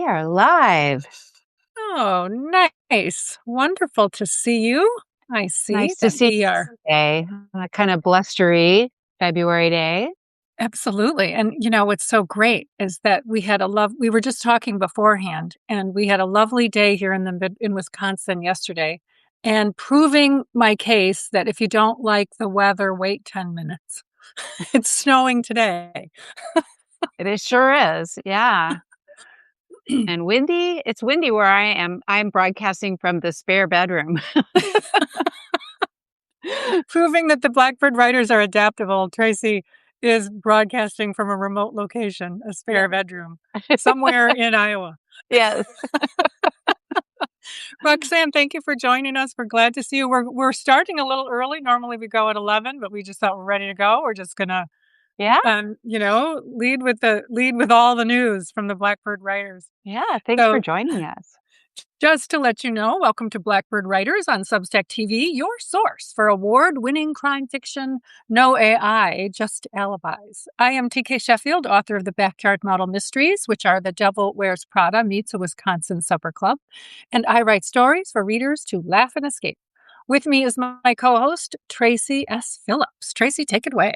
are live. Oh, nice. Wonderful to see you. I see Nice to that see we you are today on a kind of blustery February day. absolutely. And what's so great is that we were just talking beforehand, and we had a lovely day here in Wisconsin yesterday, and proving my case that if you don't like the weather, wait 10 minutes. It's snowing today. It sure is. Yeah. And windy. It's windy where I am. I'm broadcasting from the spare bedroom. Proving that the Blackbird writers are adaptable. Tracy is broadcasting from a remote location, a Yeah. spare bedroom, somewhere in Iowa. Yes. Roxanne, thank you for joining us. We're glad to see you. We're starting a little early. Normally we go at 11, but we just thought we're ready to go. We're just gonna, Yeah. lead with all the news from the Blackbird writers. Yeah. Thanks for So, joining us. just to let you know, welcome to Blackbird Writers on Substack TV, your source for award-winning crime fiction, no AI, just alibis. I am TK Sheffield, author of the Backyard Model Mysteries, which are The Devil Wears Prada meets a Wisconsin supper club, and I write stories for readers to laugh and escape. With me is my co-host, Tracey S. Phillips. Tracey, take it away.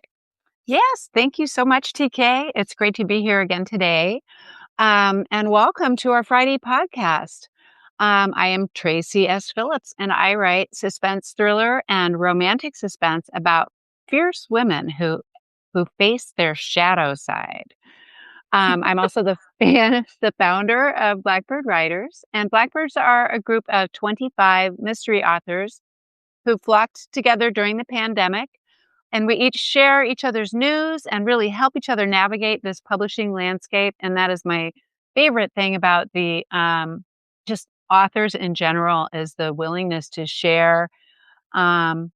Yes. Thank you so much, TK. It's great to be here again today. And welcome to our Friday podcast. I am Tracey S. Phillips, and I write suspense thriller and romantic suspense about fierce women who face their shadow side. I'm also the founder of Blackbird Writers, and Blackbirds are a group of 25 mystery authors who flocked together during the pandemic. And we each share each other's news and really help each other navigate this publishing landscape. And that is my favorite thing about the just authors in general is the willingness to share. And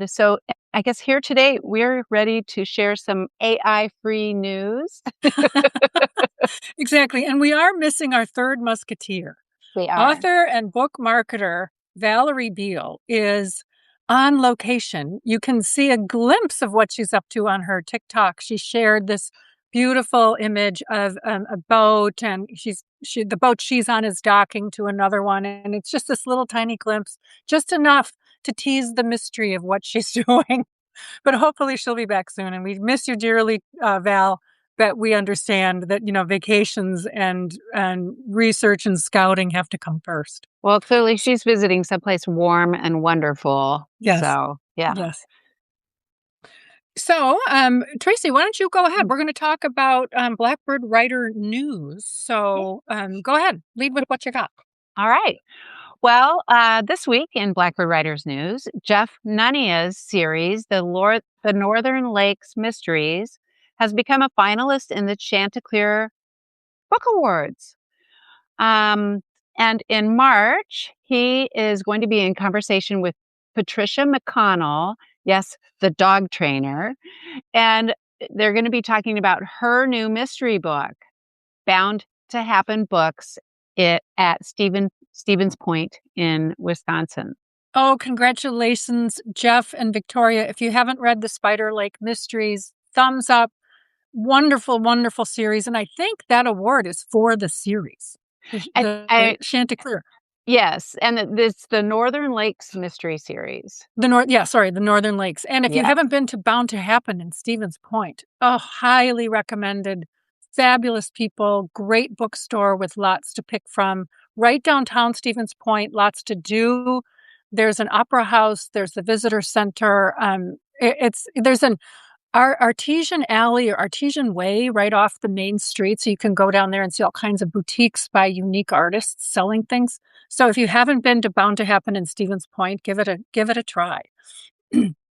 so I guess here today, we're ready to share some AI-free news. Exactly. And we are missing our third musketeer. We are. Author and book marketer Valerie Beal is on location. You can see a glimpse of what she's up to on her TikTok. She shared this beautiful image of a boat, and the boat she's on is docking to another one, and it's just this little tiny glimpse, just enough to tease the mystery of what she's doing. But hopefully she'll be back soon, and we miss you dearly, Val. But we understand that vacations and research and scouting have to come first. Well, clearly she's visiting someplace warm and wonderful. Yes. So, yeah. Yes. So, Tracey, why don't you go ahead? We're going to talk about Blackbird writer news. So, go ahead, lead with what you got. All right. Well, this week in Blackbird Writers News, Jeff Nunia's series, The Northern Lakes Mysteries, has become a finalist in the Chanticleer Book Awards. And in March, he is going to be in conversation with Patricia McConnell, yes, the dog trainer, and they're going to be talking about her new mystery book, Bound to Happen Books, at Stevens Point in Wisconsin. Oh, congratulations, Jeff and Victoria. If you haven't read the Spider Lake Mysteries, thumbs up. Wonderful, wonderful series. And I think that award is for the series. The Chanticleer. Yes, and it's the Northern Lakes Mystery Series. The Northern Lakes. And if you haven't been to Bound to Happen in Stevens Point, highly recommended. Fabulous people, great bookstore with lots to pick from. Right downtown Stevens Point, lots to do. There's an opera house. There's the visitor center. There's an artesian alley or artesian way right off the main street. So you can go down there and see all kinds of boutiques by unique artists selling things. So if you haven't been to Bound to Happen in Stevens Point, give it a try.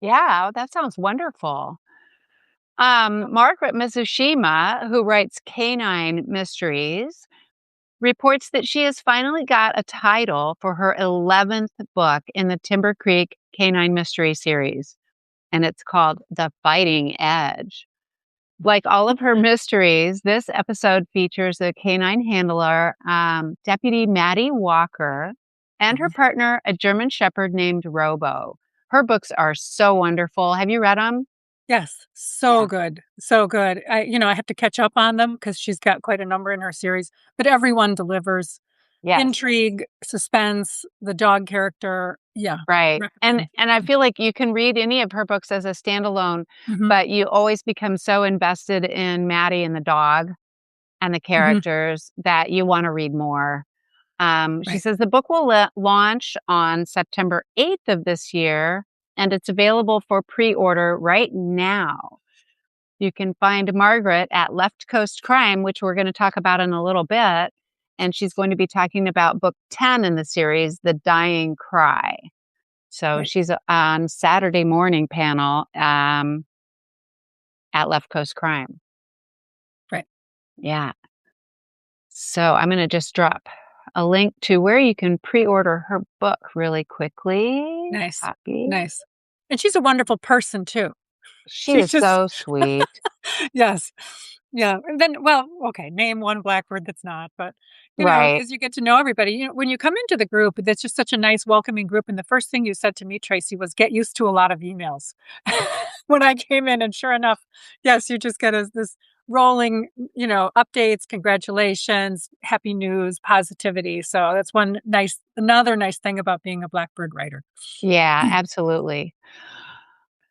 Yeah, that sounds wonderful. Margaret Mizushima, who writes Canine Mysteries, reports that she has finally got a title for her 11th book in the Timber Creek Canine Mystery series, and it's called The Fighting Edge. Like all of her mysteries, this episode features a canine handler, Deputy Maddie Walker, and her partner, a German Shepherd named Robo. Her books are so wonderful. Have you read them? Yes, so Yeah. good, so good. I have to catch up on them because she's got quite a number in her series, but everyone delivers. Yes. Intrigue, suspense, the dog character. Yeah, Right. And recommend. and I feel like you can read any of her books as a standalone, Mhm, but you always become so invested in Maddie and the dog and the mhm, characters that you wanna read more. She right, says the book will launch on September 8th of this year, and it's available for pre-order right now. You can find Margaret at Left Coast Crime, which we're going to talk about in a little bit. And she's going to be talking about book 10 in the series, The Dying Cry. So right, she's on Saturday morning panel at Left Coast Crime. right. Yeah. So I'm going to just drop a link to where you can pre order her book really quickly. Nice, Copy. nice. And she's a wonderful person too. She She's is just so sweet. yes. Yeah, and then well, okay, name one Blackbird that's not, but, Right. as you get to know everybody, when you come into the group, that's just such a nice welcoming group, and the first thing you said to me, Tracy, was get used to a lot of emails. When I came in, and sure enough, yes, you just get this rolling, updates, congratulations, happy news, positivity, so that's another nice thing about being a Blackbird writer. Yeah, absolutely.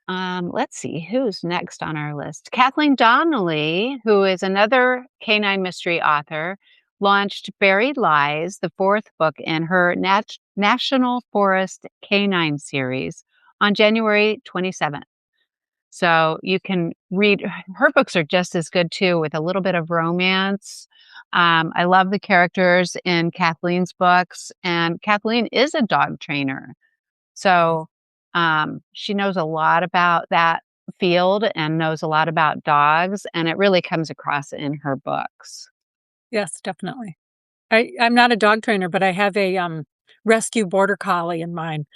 Let's see who's next on our list. Kathleen Donnelly, who is another canine mystery author, launched Buried Lies, the fourth book in her National Forest Canine series, on January 27th. So you can read her books are just as good too, with a little bit of romance. I love the characters in Kathleen's books, and Kathleen is a dog trainer. So, she knows a lot about that field and knows a lot about dogs, and it really comes across in her books. Yes, definitely. I'm not a dog trainer, but I have a, rescue border collie in mine.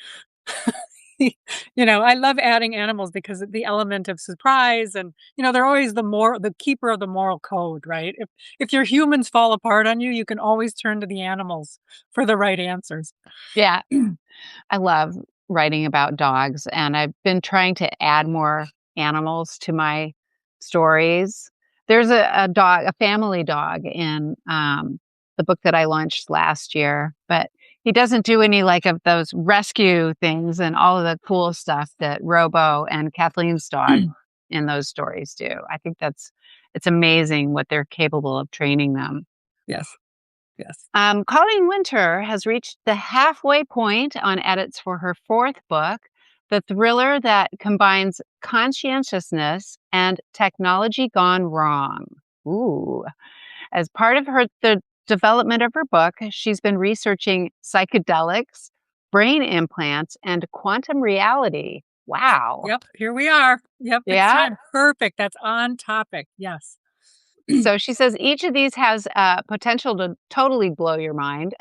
I love adding animals because of the element of surprise and, they're always the keeper of the moral code, right? If your humans fall apart on you, you can always turn to the animals for the right answers. Yeah, I love writing about dogs, and I've been trying to add more animals to my stories. There's a family dog in, the book that I launched last year, but he doesn't do any, like, of those rescue things and all of the cool stuff that Robo and Kathleen's dog in those stories do. I think it's amazing what they're capable of training them. Yes, yes. Colleen Winter has reached the halfway point on edits for her fourth book, the thriller that combines conscientiousness and technology gone wrong. Ooh. As part of the development of her book, she's been researching psychedelics, brain implants, and quantum reality. Wow. Yep, here we are. Yep, it's Yeah. time. Perfect. That's on topic. Yes. So she says each of these has potential to totally blow your mind.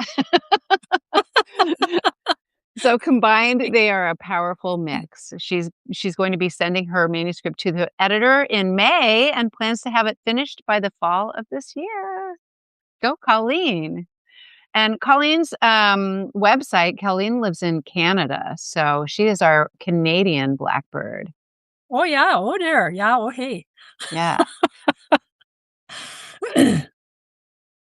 So combined, they are a powerful mix. She's going to be sending her manuscript to the editor in May and plans to have it finished by the fall of this year. Go, Colleen. And Colleen's website, Colleen lives in Canada. So she is our Canadian Blackbird. Oh, yeah. Oh, there. Yeah. Oh, hey. Yeah,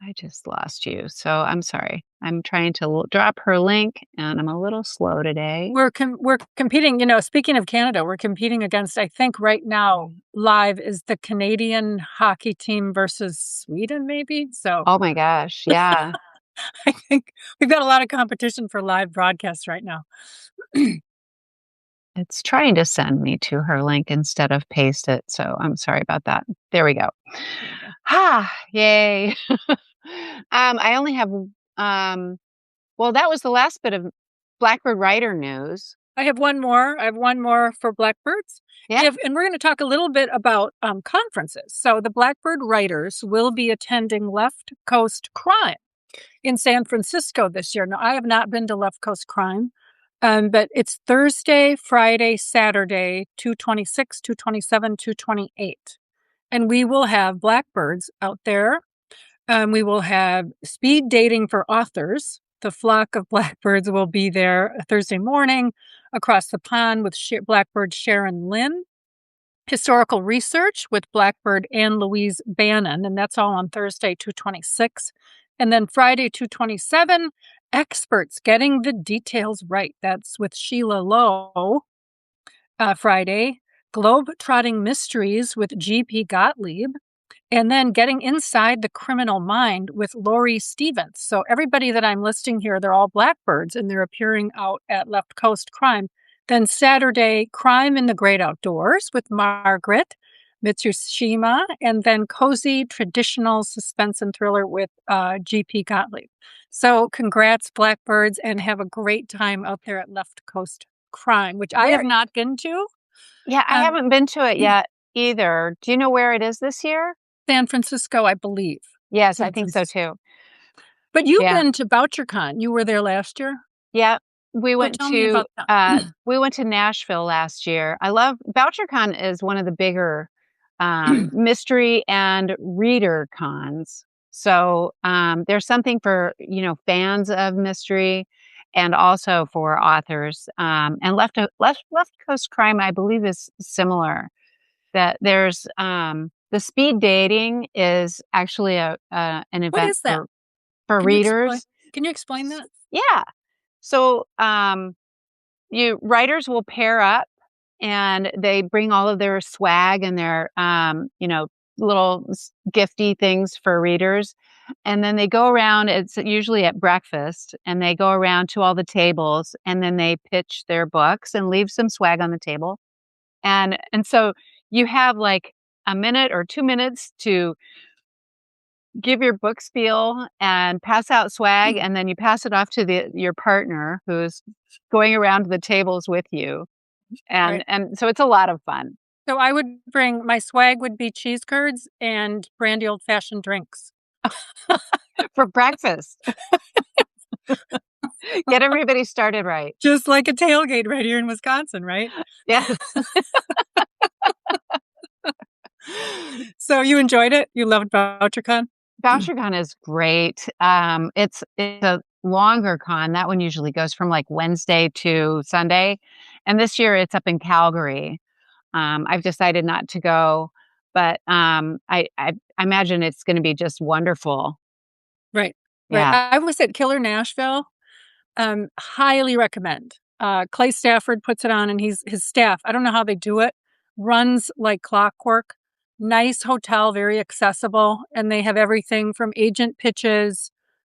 I just lost you. So I'm sorry. I'm trying to drop her link and I'm a little slow today. We're competing, speaking of Canada, we're competing against, I think right now, live is the Canadian hockey team versus Sweden, maybe? So, Oh my gosh. Yeah. I think we've got a lot of competition for live broadcasts right now. It's trying to send me to her link instead of paste it, so I'm sorry about that. There we go. There you go. Ha! Yay. I only have, well, that was the last bit of Blackbird writer news. I have one more. I have one more for Blackbirds. Yeah. And we're gonna talk a little bit about, conferences. So the Blackbird writers will be attending Left Coast Crime in San Francisco this year. Now, I have not been to Left Coast Crime, but it's Thursday, Friday, Saturday, 226, 227, 228. And we will have Blackbirds out there. We will have speed dating for authors. The flock of Blackbirds will be there Thursday morning across the pond with Blackbird Sharon Lynn. Historical Research with Blackbird and Louise Bannon, and that's all on Thursday, 226. And then Friday, 227, Experts Getting the Details Right. That's with Sheila Lowe. Friday, Globe-Trotting Mysteries with G.P. Gottlieb. And then Getting Inside the Criminal Mind with Laurie Stevens. So everybody that I'm listing here, they're all Blackbirds, and they're appearing out at Left Coast Crime. Then Saturday, Crime in the Great Outdoors with Margaret Mitsushima. And then Cozy Traditional Suspense and Thriller with G.P. Gottlieb. So congrats, Blackbirds, and have a great time out there at Left Coast Crime, which I have not been to. Yeah, I haven't been to it yet either. Do you know where it is this year? San Francisco, I believe. Yes, I think so too. But you've been to BoucherCon. You were there last year? Yeah. We went tell me about that. We went to Nashville last year. I love BoucherCon is one of the bigger mystery and reader cons. So there's something for, fans of mystery and also for authors. And Left Coast Crime, I believe, is similar. That there's the speed dating is actually an event What is that? for readers. Can you explain that? Yeah. So writers will pair up and they bring all of their swag and their little gifty things for readers. And then they go around, it's usually at breakfast, and they go around to all the tables and then they pitch their books and leave some swag on the table. And so you have like a minute or 2 minutes to give your book spiel and pass out swag, and then you pass it off to your partner who's going around the tables with you. And so it's a lot of fun. So I would bring, my swag would be cheese curds and brandy old-fashioned drinks. For breakfast. Get everybody started right. Just like a tailgate right here in Wisconsin, right? Yeah. So you enjoyed it? You loved BoucherCon? BoucherCon is great. It's a longer con. That one usually goes from like Wednesday to Sunday. And this year it's up in Calgary. I've decided not to go, but I imagine it's going to be just wonderful. Right. Yeah. Right. I was at Killer Nashville. Highly recommend. Clay Stafford puts it on, and his staff, I don't know how they do it, runs like clockwork. Nice hotel, very accessible, and they have everything from agent pitches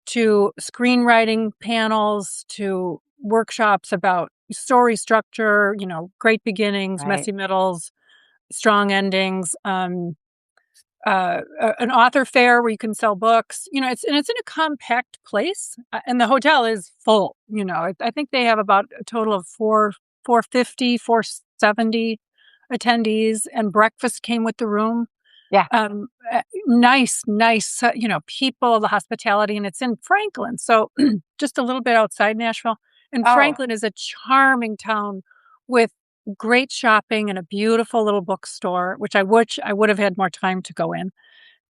to screenwriting panels to workshops about story structure, great beginnings, messy middles, strong endings, an author fair where you can sell books. It's in a compact place, and the hotel is full. I think they have about a total of 450, 470 attendees, and breakfast came with the room. Yeah. Nice, people, the hospitality, and it's in Franklin. So just a little bit outside Nashville. And Franklin is a charming town with great shopping and a beautiful little bookstore, which I would have had more time to go in.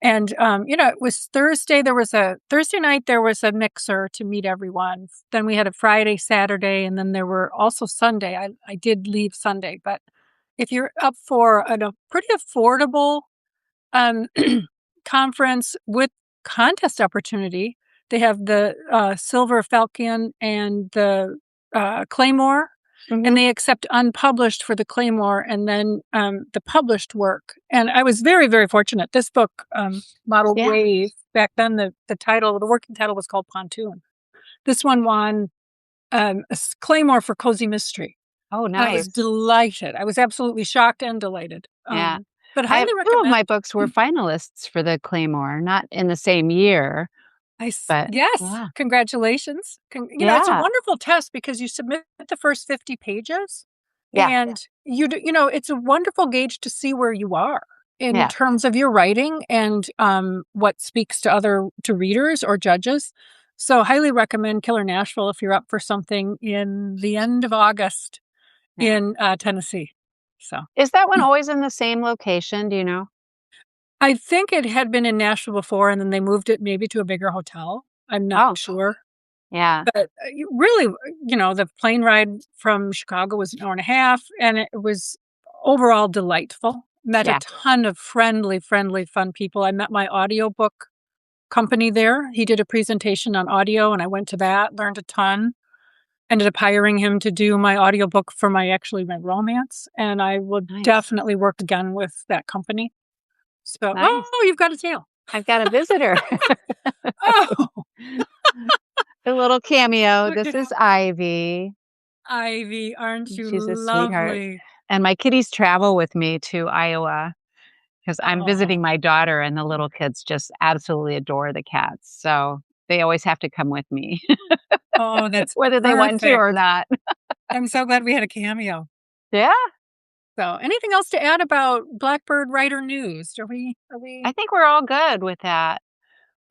And, it was Thursday. Thursday night, there was a mixer to meet everyone. Then we had a Friday, Saturday, and then there were also Sunday. I did leave Sunday, but if you're up for a pretty affordable conference with contest opportunity, they have the Silver Falcon and the Claymore, and they accept unpublished for the Claymore and then the published work. And I was very, very fortunate. This book, Model Wave, back then the working title was called Pontoon. This one won a Claymore for Cozy Mystery. Oh, nice. I was delighted. I was absolutely shocked and delighted. Yeah. But highly recommend. 2 of my books were finalists for the Claymore, not in the same year. But yes, congratulations. It's a wonderful test because you submit the first 50 pages, and it's a wonderful gauge to see where you are in terms of your writing and what speaks to readers or judges. So highly recommend Killer Nashville if you're up for something in the end of August in Tennessee. So is that one always in the same location? Do you know? I think it had been in Nashville before, and then they moved it maybe to a bigger hotel. I'm not sure. Yeah. But really, the plane ride from Chicago was an hour and a half, and it was overall delightful. met a Yeah. ton of friendly, fun people. I met my audiobook company there. He did a presentation on audio, and I went to that, learned a ton. Ended up hiring him to do my audiobook for my romance, and I would Nice. definitely work again with that company. So, Nice. oh, you've got a tail. I've got a visitor. Oh, A little cameo. look This at is Ivy. Ivy. Aren't you She's a sweetheart. lovely? And my kitties travel with me to Iowa because I'm visiting Oh, my daughter, and the little kids just absolutely adore the cats. So they always have to come with me, oh, that's whether they want to perfect. or not. I'm so glad we had a cameo. Yeah, So, anything else to add about Blackbird writer news? Are we I think we're all good with that.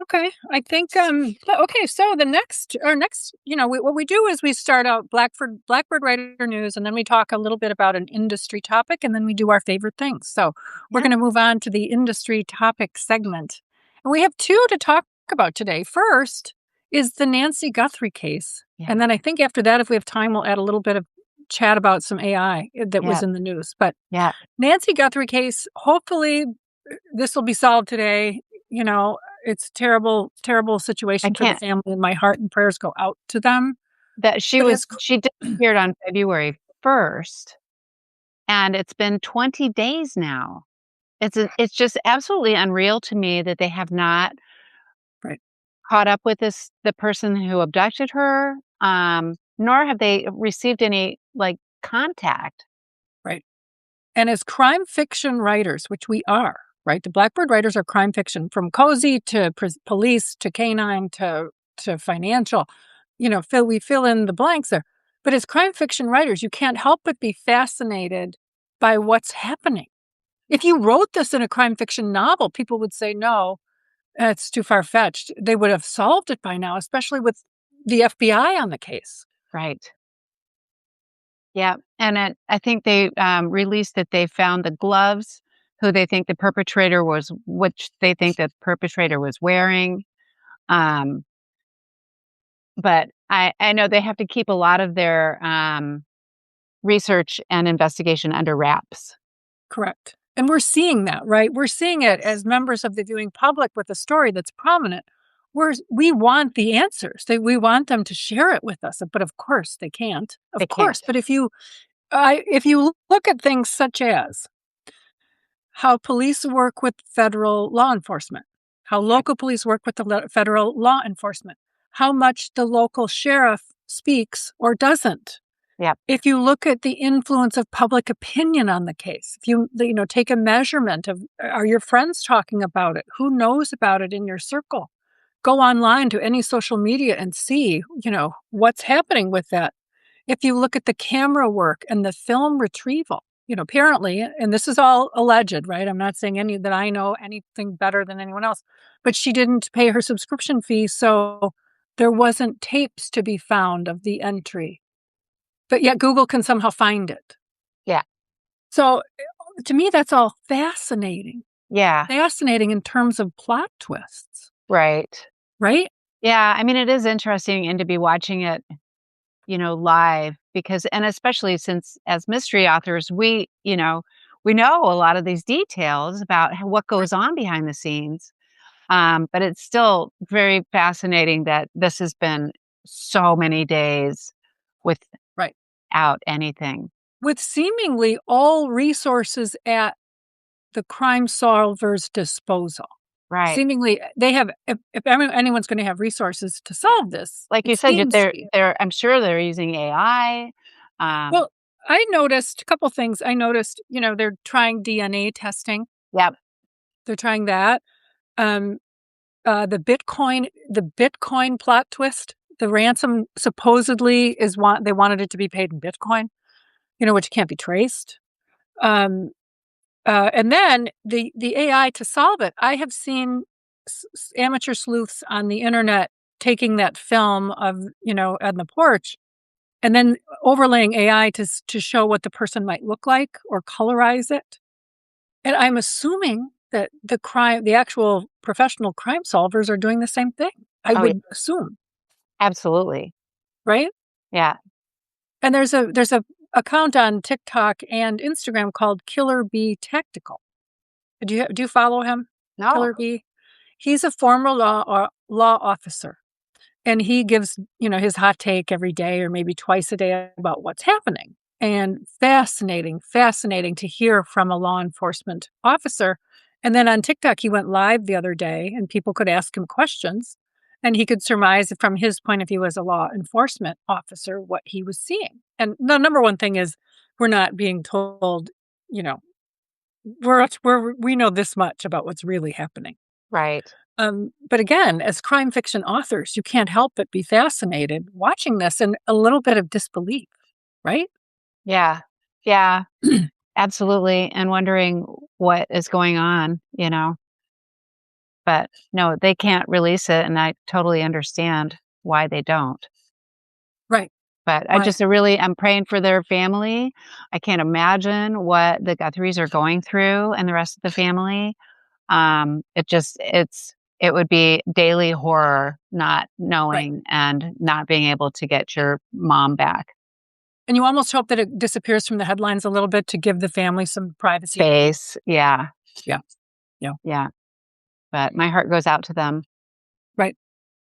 okay? I think okay, so the next our next, what we do is we start out Blackbird writer news, and then we talk a little bit about an industry topic, and then we do our favorite things. So, we're Yeah, going to move on to the industry topic segment. And we have two to talk about today. First is the Nancy Guthrie case. yeah, And then I think after that, if we have time, we'll add a little bit of chat about some AI that yeah, was in the news. But yeah. Nancy Guthrie case, hopefully this will be solved today. You know, it's terrible, terrible I situation for the can't. family, and my heart and prayers go out to them. That But as she disappeared on February 1st, and it's been 20 days now. It's just absolutely unreal to me that they have not right, caught up with the person who abducted her, nor have they received any, like, contact. right. And as crime fiction writers, which we are, right? The Blackbird writers are crime fiction, from cozy to police to canine to financial. We fill in the blanks there. But as crime fiction writers, you can't help but be fascinated by what's happening. If you wrote this in a crime fiction novel, people would say, no, it's too far fetched. They would have solved it by now, especially with the FBI on the case. Right. Yeah, and I think they, released that they found the gloves, which they think the perpetrator was wearing, um, but I know they have to keep a lot of their, research and investigation under wraps. Correct. And we're seeing that, right? We're seeing it as members of the viewing public with a story that's prominent. We want the answers. We want them to share it with us, but of course they can't. They Of course, can't. but if you look at things such as how police work with federal law enforcement, how Yeah, local police work with the federal law enforcement, how much the local sheriff speaks or doesn't. yep, If you look at the influence of public opinion on the case, if you take a measurement of, are your friends talking about it? Who knows about it in your circle? Go online to any social media and see, what's happening with that. If you look at the camera work and the film retrieval, apparently, and this is all alleged, right? I'm not saying any that I know anything better than anyone else, but she didn't pay her subscription fee, so there wasn't tapes to be found of the entry, but yet Google can somehow find it. yeah, So to me, that's all fascinating. yeah, Fascinating in terms of plot twists, right. right? Yeah, I mean, it is interesting and to be watching it, live because and especially since as mystery authors, we know a lot of these details about what Right. goes on behind the scenes. But it's still very fascinating that this has been so many days Right. without anything. With seemingly all resources at the crime solver's disposal. Right. Seemingly, they have, if anyone's going to have resources to Yeah. solve this, Like it you said, seems to be. I'm sure they're using AI. Um, Well, I noticed a couple things. I noticed, they're trying DNA testing. yep. They're trying that. Um, the Bitcoin plot twist. The ransom supposedly they wanted it to be paid in Bitcoin, which can't be traced. Um, and then the AI to solve it. I have seen amateur sleuths on the internet taking that film of on the porch and then overlaying AI to show what the person might look like or colorize it. And I'm assuming that the actual professional crime solvers are doing the same thing. I Oh, yeah. would assume, Absolutely. right? Yeah. And there's a account on TikTok and Instagram called Killer Bee Tactical. Do you follow him, No. Killer B? He's a former law officer, and he gives, his hot take every day or maybe twice a day about what's happening. And fascinating to hear from a law enforcement officer. And then on TikTok, he went live the other day and people could ask him questions and he could surmise from his point of view as a law enforcement officer what he was seeing. And the number one thing is we're not being told, you know, we know this much about what's really happening. Right. But again, as crime fiction authors, you can't help but be fascinated watching this and a little bit of disbelief, right? Yeah. Yeah. Absolutely. And wondering what is going on, But no, they can't release it, and I totally understand why they don't. Right. But Why? I'm praying for their family. I can't imagine what the Guthries are going through and the rest of the family. It would be daily horror not Right. knowing and not being able to get your mom back. And you almost hope that it disappears from the headlines a little bit to give the family some privacy. Space. Yeah. Yeah. Yeah. Yeah. But my heart goes out to them. Right.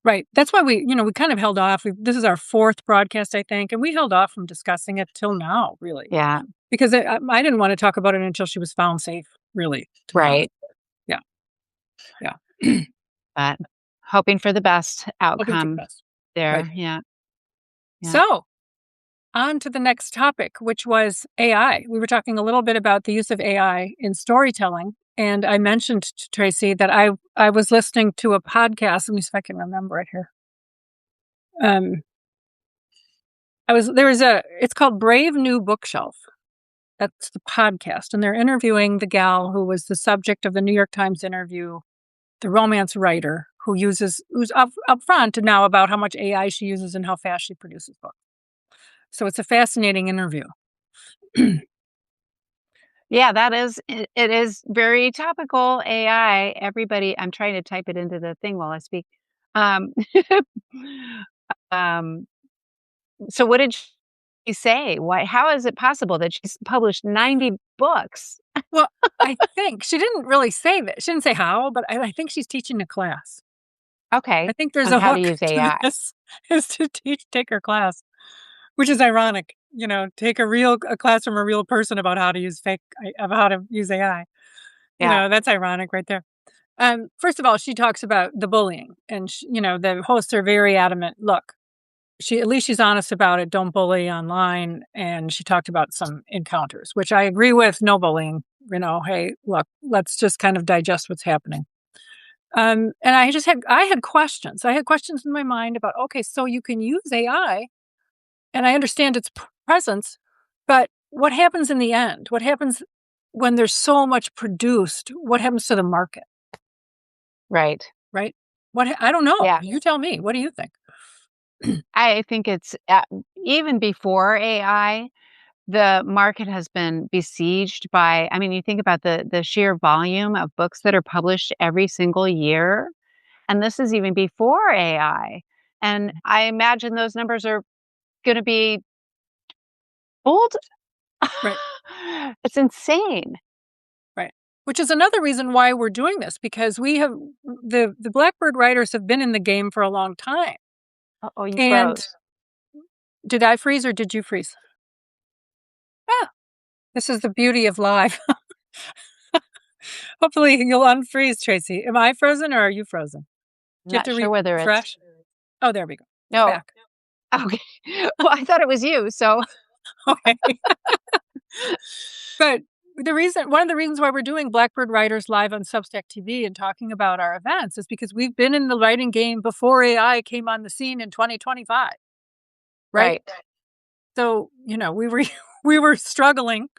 Right. That's why we kind of held off. This is our fourth broadcast, I think, and we held off from discussing it till now, really, Yeah. because I didn't want to talk about it until she was found safe, really, to be honest. Right. Yeah. Yeah. But hoping for the best Hoping for the outcome best. Right. there. Yeah. Yeah. So, on to the next topic, which was AI. We were talking a little bit about the use of AI in storytelling. And I mentioned to Tracy that I was listening to a podcast. Let me see if I can remember it here. It's called Brave New Bookshelf. That's the podcast. And they're interviewing the gal who was the subject of the New York Times interview, the romance writer who's up front now about how much AI she uses and how fast she produces books. So it's a fascinating interview. Yeah, it is very topical AI. Everybody, I'm trying to type it into the thing while I speak. Um, um, so what did she say? How is it possible that she's published 90 books? Well, I think she didn't really say that. She didn't say how, but I think she's teaching a class. I Okay, think there's on a how to hook use to AI. this is to take her class, which is ironic. Take a class from a real person about how to use AI. Yeah, That's ironic right there. First of all, she talks about the bullying, and the hosts are very adamant. Look, at least she's honest about it. Don't bully online, and she talked about some encounters, which I agree with. No bullying. Hey, look, let's just kind of digest what's happening. And I had questions. I had questions in my mind about, okay, so you can use AI, and I understand its presence, but what happens in the end? What happens when there's so much produced? What happens to the market? right. Right? I don't know. Yeah, You tell me. What do you think? I think it's even before AI, the market has been besieged by. I mean, you think about the sheer volume of books that are published every single year. And this is even before AI. And I imagine those numbers are gonna be old. Right. It's insane. Right. Which is another reason why we're doing this, because we have the Blackbird writers have been in the game for a long time. Oh, you And froze. did I freeze or did you freeze? Ah, this is the beauty of live. Hopefully you'll unfreeze, Tracy. Am I frozen or are you frozen? I'm Do you have not to sure whether it's refresh? Oh, there we go. You're no. back. Okay. Well, I thought it was you, so Okay. But one of the reasons why we're doing Blackbird Writers live on Substack TV and talking about our events is because we've been in the writing game before AI came on the scene in 2025. Right? right. So, we were struggling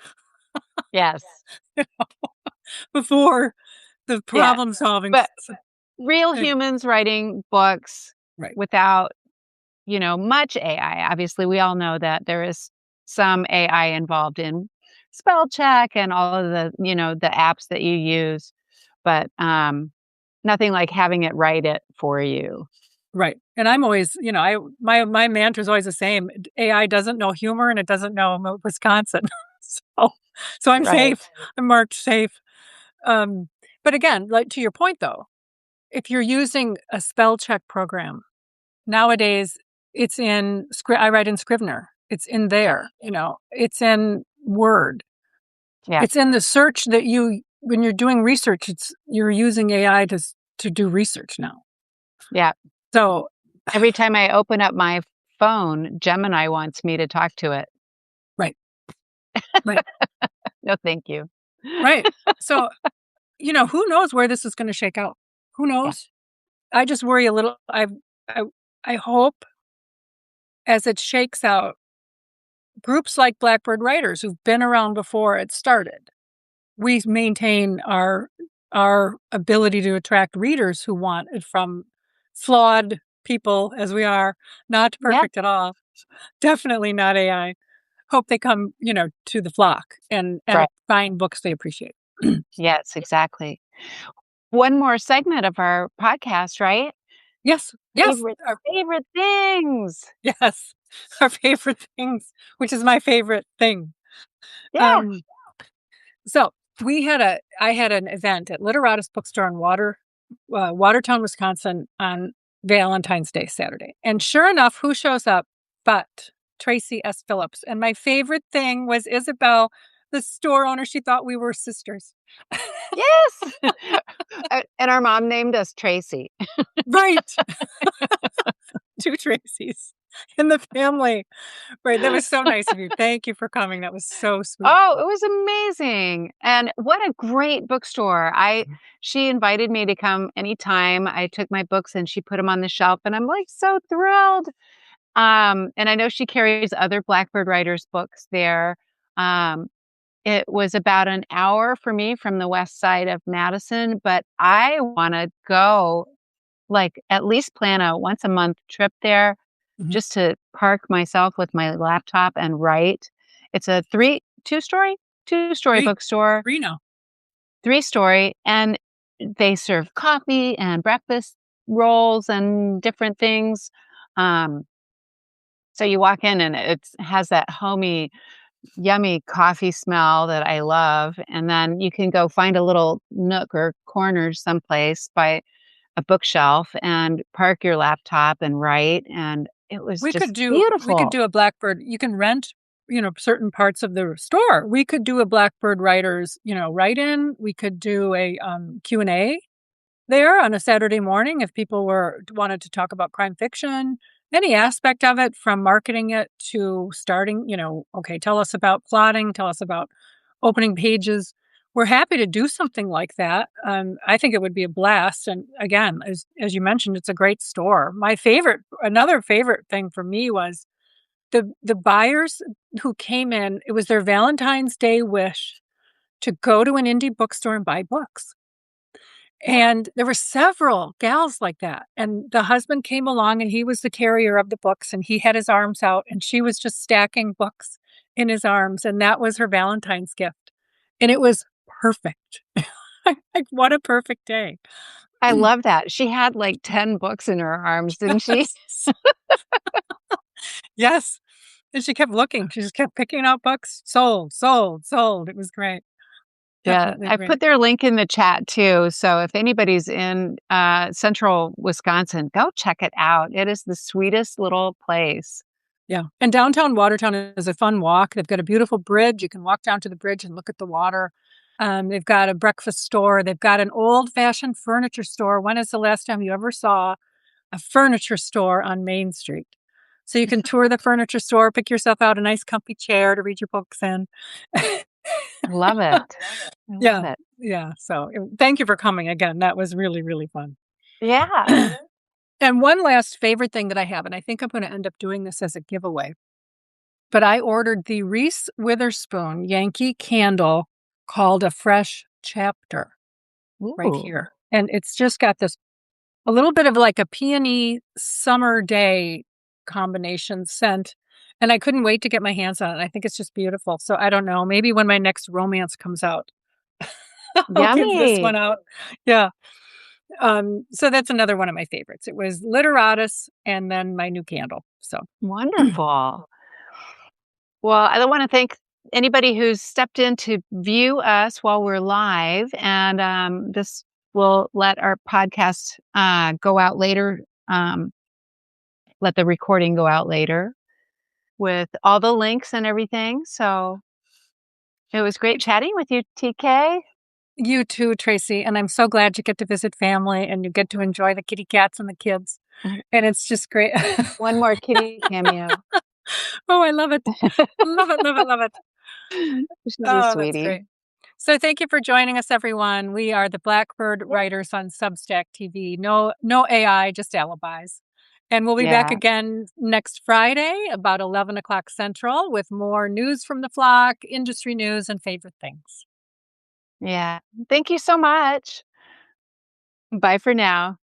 Yes. before the Yeah. problem solving. But real Thing. humans writing books Right. without, much AI. Obviously, we all know that there is some AI involved in spell check and all of the apps that you use, but nothing like having it write it for you. Right. And I'm always, my mantra is always the same. AI doesn't know humor and it doesn't know Wisconsin. so so I'm Right. safe. I'm marked safe. But again, like to your point though, if you're using a spell check program, nowadays it's I write in Scrivener. It's in there, it's in Word. Yeah. It's in the search that when you're doing research, you're using AI to do research now. Yeah. So Every time I open up my phone, Gemini wants me to talk to it. right. Right. No, thank you. Right. So, who knows where this is going to shake out? Who Yeah. knows? I just worry a little. I hope as it shakes out, groups like Blackbird writers who've been around before it started, we maintain our ability to attract readers who want it from flawed people as we are, not Yeah. perfect at all. Definitely not AI. Hope they come, to the flock and Right. find books they appreciate. Yes, exactly. One more segment of our podcast, right? Yes. Yes. Favorite things. Yes. Our favorite things, which is my favorite thing. Yeah. Um, so I had an event at Literatus Bookstore in Watertown, Wisconsin on Valentine's Day, Saturday. And sure enough, who shows up but Tracey S. Phillips. And my favorite thing was Isabel, the store owner. She thought we were sisters. Yes. And our mom named us Tracy. Right. Two Tracys in the family. Right. That was so nice of you. Thank you for coming. That was so sweet. Oh, it was amazing. And what a great bookstore. She invited me to come anytime. I took my books and she put them on the shelf and I'm like so thrilled. And I know she carries other Blackbird writers books there. Um, it was about an hour for me from the west side of Madison, but I want to go like at least plan a once a month trip there Mhm. just to park myself with my laptop and write. It's a two story Three. bookstore, Three now. 3 story, and they serve coffee and breakfast rolls and different things. Um, so you walk in and it has that homey, yummy coffee smell that I love. And then you can go find a little nook or corner someplace by a bookshelf and park your laptop and write. And it was just We could beautiful. do a Blackbird. You can rent, certain parts of the store. We could do a Blackbird writers, write in. We could do a Q&A there on a Saturday morning if people wanted to talk about crime fiction, any aspect of it, from marketing it to starting, okay, tell us about plotting, tell us about opening pages. We're happy to do something like that. I think it would be a blast. And again, as you mentioned, it's a great store. Another favorite thing for me was the buyers who came in. It was their Valentine's Day wish to go to an indie bookstore and buy books. And there were several gals like that. And the husband came along and he was the carrier of the books and he had his arms out and she was just stacking books in his arms. And that was her Valentine's gift. And it was perfect. Like, what a perfect day. I love that. She had like 10 books in her arms, didn't she? Yes. Yes. And she kept looking. She just kept picking out books. Sold, sold, sold. It was great. Yeah, Definitely I great. put their link in the chat too. So if anybody's in central Wisconsin, go check it out. It is the sweetest little place. Yeah. And downtown Watertown is a fun walk. They've got a beautiful bridge. You can walk down to the bridge and look at the water. They've got a breakfast store. They've got an old-fashioned furniture store. When is the last time you ever saw a furniture store on Main Street? So you can tour the furniture store, pick yourself out a nice comfy chair to read your books in. I love it. I love Yeah. it. Yeah. So thank you for coming again. That was really, really fun. Yeah. And one last favorite thing that I have, and I think I'm going to end up doing this as a giveaway, but I ordered the Reese Witherspoon Yankee candle called A Fresh Chapter right Ooh, here. And it's just got this a little bit of like a peony summer day combination scent. And I couldn't wait to get my hands on it. I think it's just beautiful. So I don't know. Maybe when my next romance comes out, I'll give this one yummy. out. Yeah. So that's another one of my favorites. It was Literatus and then my new candle. So Wonderful. Well, I want to thank anybody who's stepped in to view us while we're live, and this will let our podcast go out later, let the recording go out later with all the links and everything. So it was great chatting with you, TK. You too, Tracy. And I'm so glad you get to visit family and you get to enjoy the kitty cats and the kids. And it's just great. One more kitty cameo. Oh, I love it. Love it, love it, love it. She's a Oh, that's sweetie. great. So thank you for joining us, everyone. We are the Blackbird writers on Substack TV. No AI, just alibis. And we'll be back Yeah. again next Friday about 11 o'clock Central with more news from the flock, industry news, and favorite things. Yeah. Thank you so much. Bye for now.